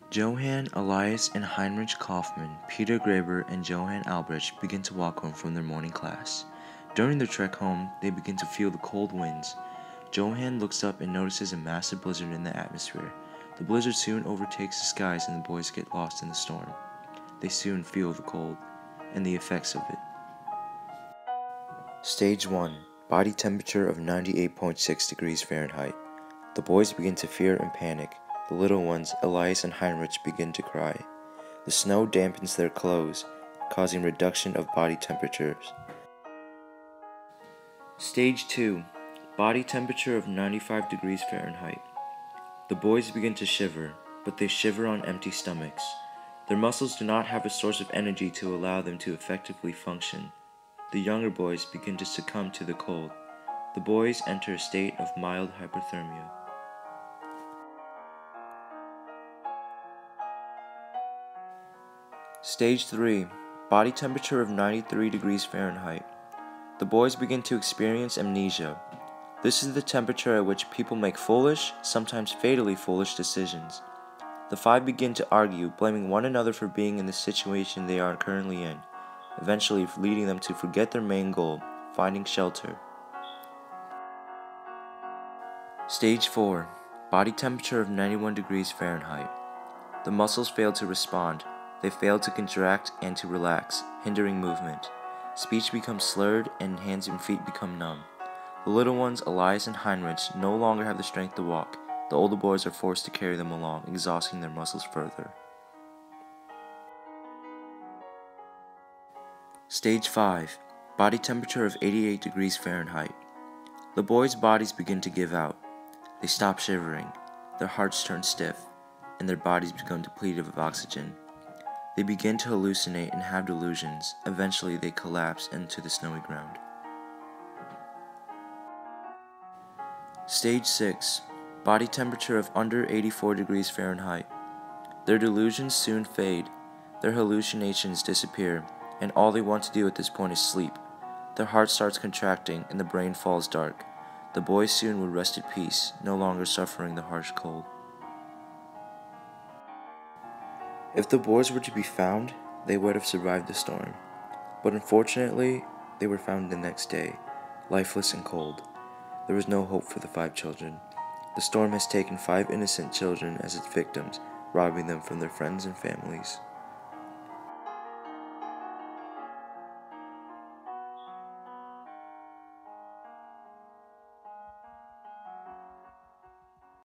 Johann Elias and Heinrich Kaufmann, Peter Graeber, and Johann Albrecht begin to walk home from their morning class. During their trek home, they begin to feel the cold winds. Johann looks up and notices a massive blizzard in the atmosphere. The blizzard soon overtakes the skies and the boys get lost in the storm. They soon feel the cold and the effects of it. Stage 1. Body temperature of 98.6 degrees Fahrenheit. The boys begin to fear and panic. The little ones, Elias and Heinrich, begin to cry. The snow dampens their clothes, causing reduction of body temperatures. Stage 2. Body temperature of 95 degrees Fahrenheit. The boys begin to shiver, but they shiver on empty stomachs. Their muscles do not have a source of energy to allow them to effectively function. The younger boys begin to succumb to the cold. The boys enter a state of mild hypothermia. Stage 3. Body temperature of 93 degrees Fahrenheit. The boys begin to experience amnesia. This is the temperature at which people make foolish, sometimes fatally foolish decisions. The five begin to argue, blaming one another for being in the situation they are currently in, eventually leading them to forget their main goal, finding shelter. Stage 4. Body temperature of 91 degrees Fahrenheit. The muscles fail to respond. They fail to contract and to relax, hindering movement. Speech becomes slurred and hands and feet become numb. The little ones, Elias and Heinrich, no longer have the strength to walk. The older boys are forced to carry them along, exhausting their muscles further. Stage 5. Body temperature of 88 degrees Fahrenheit. The boys' bodies begin to give out. They stop shivering, their hearts turn stiff, and their bodies become depleted of oxygen. They begin to hallucinate and have delusions. Eventually, they collapse into the snowy ground. Stage 6. Body temperature of under 84 degrees Fahrenheit. Their delusions soon fade, their hallucinations disappear, and all they want to do at this point is sleep. Their heart starts contracting and the brain falls dark. The boys soon would rest at peace, no longer suffering the harsh cold. If the boys were to be found, they would have survived the storm. But unfortunately, they were found the next day, lifeless and cold. There was no hope for the 5 children. The storm has taken 5 innocent children as its victims, robbing them from their friends and families.